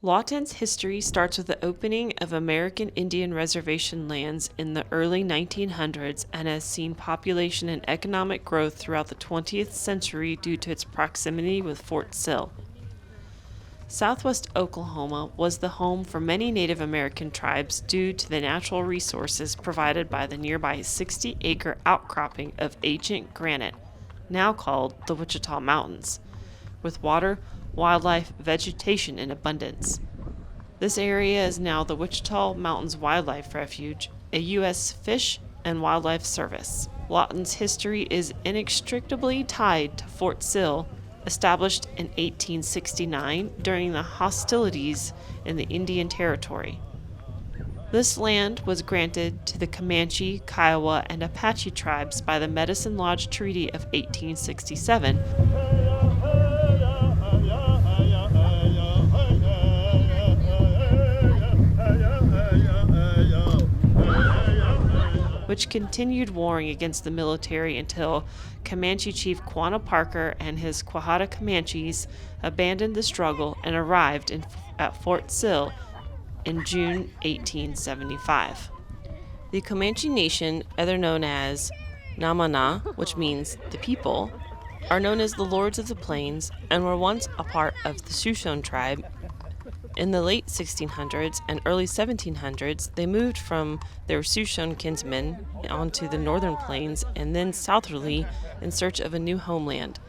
Lawton's history starts with the opening of American Indian reservation lands in the early 1900s and has seen population and economic growth throughout the 20th century due to its proximity with Fort Sill. Southwest Oklahoma was the home for many Native American tribes due to the natural resources provided by the nearby 60-acre outcropping of ancient granite, now called the Wichita Mountains, with water, wildlife, vegetation in abundance. This area is now the Wichita Mountains Wildlife Refuge, a U.S. Fish and Wildlife Service. Lawton's history is inextricably tied to Fort Sill, established in 1869 during the hostilities in the Indian Territory. This land was granted to the Comanche, Kiowa, and Apache tribes by the Medicine Lodge Treaty of 1867. Which continued warring against the military until Comanche chief Quanah Parker and his Quahada Comanches abandoned the struggle and arrived at Fort Sill in June 1875. The Comanche Nation, other known as Namana, which means the people, are known as the Lords of the Plains and were once a part of the Shoshone tribe. In the late 1600s and early 1700s, they moved from their Shoshone kinsmen onto the northern plains and then southerly in search of a new homeland.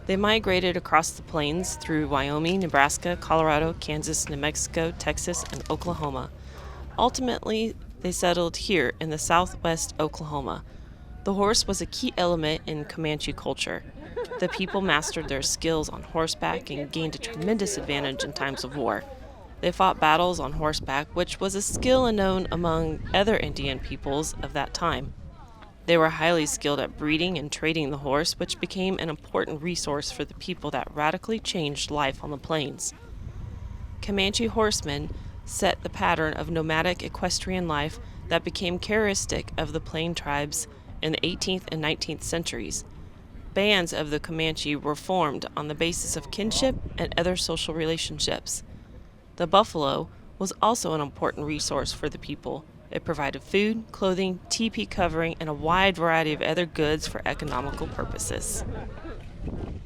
They migrated across the plains through Wyoming, Nebraska, Colorado, Kansas, New Mexico, Texas, and Oklahoma. Ultimately, they settled here in the southwest Oklahoma. The horse was a key element in Comanche culture. The people mastered their skills on horseback and gained a tremendous advantage in times of war. They fought battles on horseback, which was a skill known among other Indian peoples of that time. They were highly skilled at breeding and trading the horse, which became an important resource for the people that radically changed life on the plains. Comanche horsemen set the pattern of nomadic equestrian life that became characteristic of the plain tribes in the 18th and 19th centuries. Bands of the Comanche were formed on the basis of kinship and other social relationships. The buffalo was also an important resource for the people. It provided food, clothing, teepee covering, and a wide variety of other goods for economical purposes.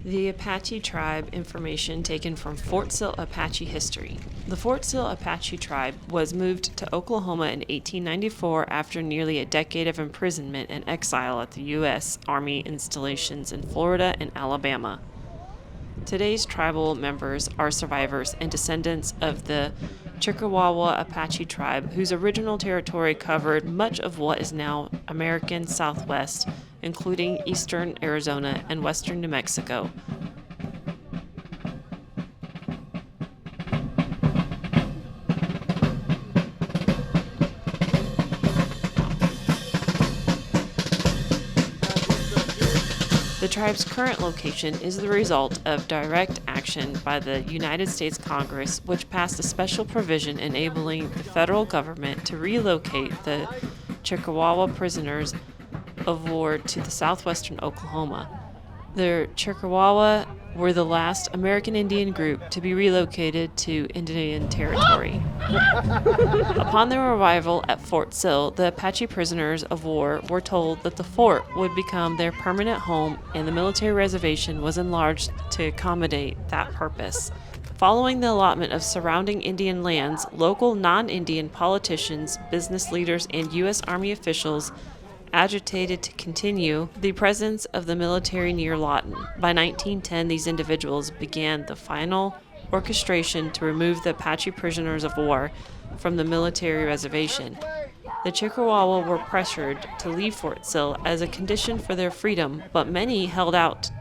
The Apache tribe information taken from Fort Sill Apache history. The Fort Sill Apache tribe was moved to Oklahoma in 1894 after nearly a decade of imprisonment and exile at the U.S. Army installations in Florida and Alabama. Today's tribal members are survivors and descendants of the Chickawawa Apache tribe, whose original territory covered much of what is now American Southwest, including eastern Arizona and western New Mexico. The tribe's current location is the result of direct action by the United States Congress, which passed a special provision enabling the federal government to relocate the Chickawawa prisoners of war to the southwestern Oklahoma. The Chickawawa were the last American Indian group to be relocated to Indian Territory. Upon their arrival at Fort Sill, the Apache prisoners of war were told that the fort would become their permanent home, and the military reservation was enlarged to accommodate that purpose. Following the allotment of surrounding Indian lands, local non-Indian politicians, business leaders, and U.S. Army officials agitated to continue the presence of the military near Lawton. By 1910, these individuals began the final orchestration to remove the Apache prisoners of war from the military reservation. The Chickawawa were pressured to leave Fort Sill as a condition for their freedom, but many held out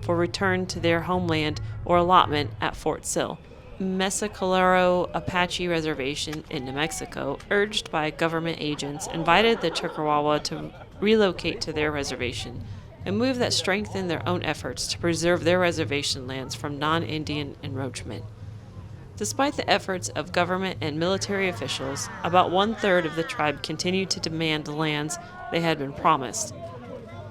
for return to their homeland or allotment at Fort Sill. Mescalero Apache Reservation in New Mexico, urged by government agents, invited the Chickawawa to relocate to their reservation, a move that strengthened their own efforts to preserve their reservation lands from non-Indian encroachment. Despite the efforts of government and military officials, about one-third of the tribe continued to demand the lands they had been promised.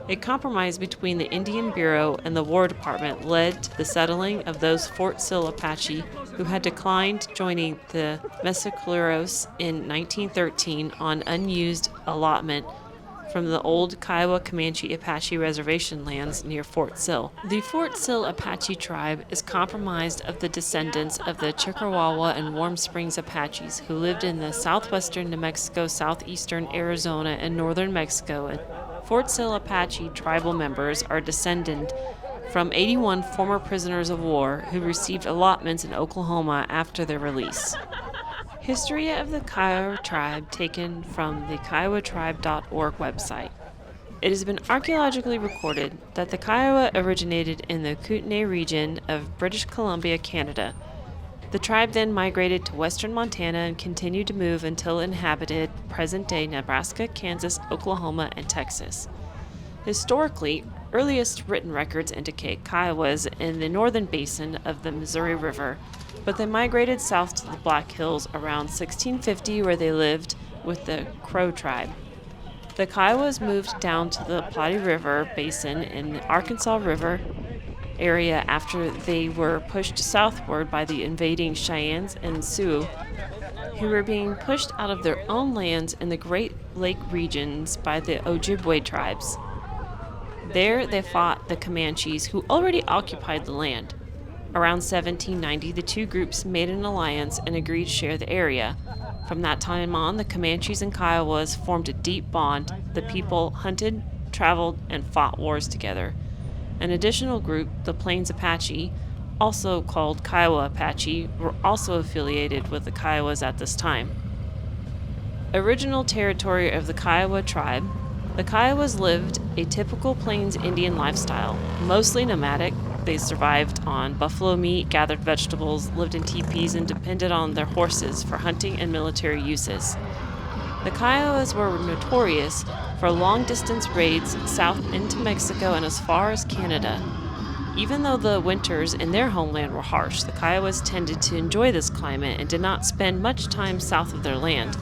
A compromise between the Indian Bureau and the War Department led to the settling of those Fort Sill Apache who had declined joining the Mescaleros in 1913 on unused allotment from the old Kiowa Comanche Apache reservation lands near Fort Sill. The Fort Sill Apache tribe is comprised of the descendants of the Chickawawa and Warm Springs Apaches who lived in the southwestern New Mexico, southeastern Arizona, and northern Mexico. Fort Sill Apache tribal members are descended from 81 former prisoners of war who received allotments in Oklahoma after their release. History of the Kiowa tribe taken from the kiowatribe.org website. It has been archaeologically recorded that the Kiowa originated in the Kootenay region of British Columbia, Canada. The tribe then migrated to western Montana and continued to move until it inhabited present-day Nebraska, Kansas, Oklahoma, and Texas. Historically, earliest written records indicate Kiowas in the northern basin of the Missouri River, but they migrated south to the Black Hills around 1650, where they lived with the Crow tribe. The Kiowas moved down to the Platte River basin in the Arkansas River area after they were pushed southward by the invading Cheyennes and Sioux, who were being pushed out of their own lands in the Great Lake regions by the Ojibwe tribes. There they fought the Comanches, who already occupied the land. Around 1790, the two groups made an alliance and agreed to share the area. From that time on, the Comanches and Kiowas formed a deep bond. The people hunted, traveled, and fought wars together. An additional group, the Plains Apache, also called Kiowa Apache, were also affiliated with the Kiowas at this time. Original territory of the Kiowa tribe. The Kiowas lived a typical Plains Indian lifestyle, mostly nomadic. They survived on buffalo meat, gathered vegetables, lived in teepees, and depended on their horses for hunting and military uses. The Kiowas were notorious for long-distance raids south into Mexico and as far as Canada. Even though the winters in their homeland were harsh, the Kiowas tended to enjoy this climate and did not spend much time south of their land.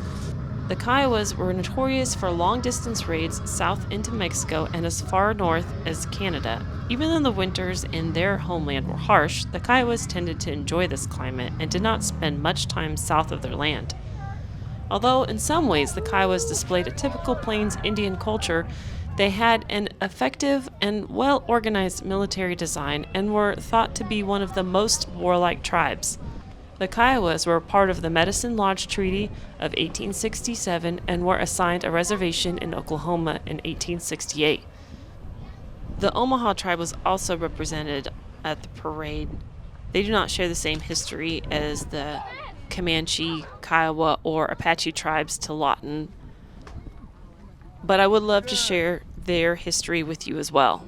The Kiowas were notorious for long-distance raids south into Mexico and as far north as Canada. Even though the winters in their homeland were harsh, the Kiowas tended to enjoy this climate and did not spend much time south of their land. Although in some ways the Kiowas displayed a typical Plains Indian culture, they had an effective and well-organized military design and were thought to be one of the most warlike tribes. The Kiowas were part of the Medicine Lodge Treaty of 1867 and were assigned a reservation in Oklahoma in 1868. The Omaha tribe was also represented at the parade. They do not share the same history as the Comanche, Kiowa, or Apache tribes to Lawton, but I would love to share their history with you as well.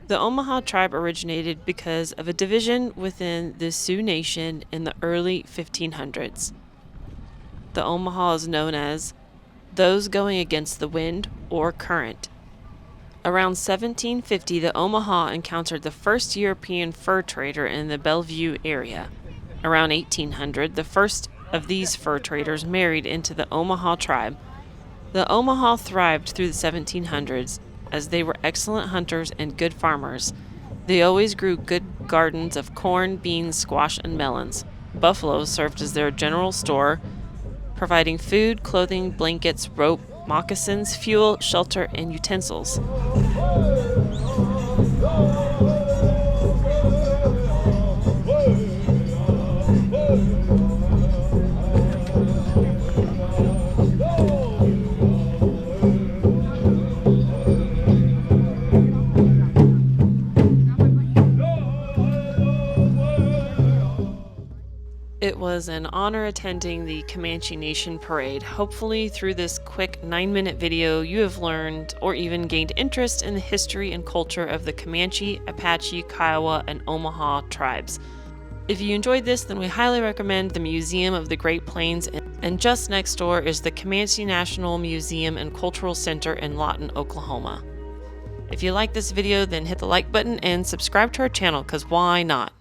The Omaha tribe originated because of a division within the Sioux Nation in the early 1500s. The Omaha is known as those going against the wind or current. Around 1750, the Omaha encountered the first European fur trader in the Bellevue area. Around 1800, the first of these fur traders married into the Omaha tribe. The Omaha thrived through the 1700s as they were excellent hunters and good farmers. They always grew good gardens of corn, beans, squash, and melons. Buffalo served as their general store, providing food, clothing, blankets, rope, moccasins, fuel, shelter, and utensils. It was an honor attending the Comanche Nation Parade. Hopefully through this quick 9-minute video you have learned or even gained interest in the history and culture of the Comanche, Apache, Kiowa, and Omaha tribes. If you enjoyed this, then we highly recommend the Museum of the Great Plains, and just next door is the Comanche National Museum and Cultural Center in Lawton, Oklahoma. If you like this video, then hit the like button and subscribe to our channel, because why not?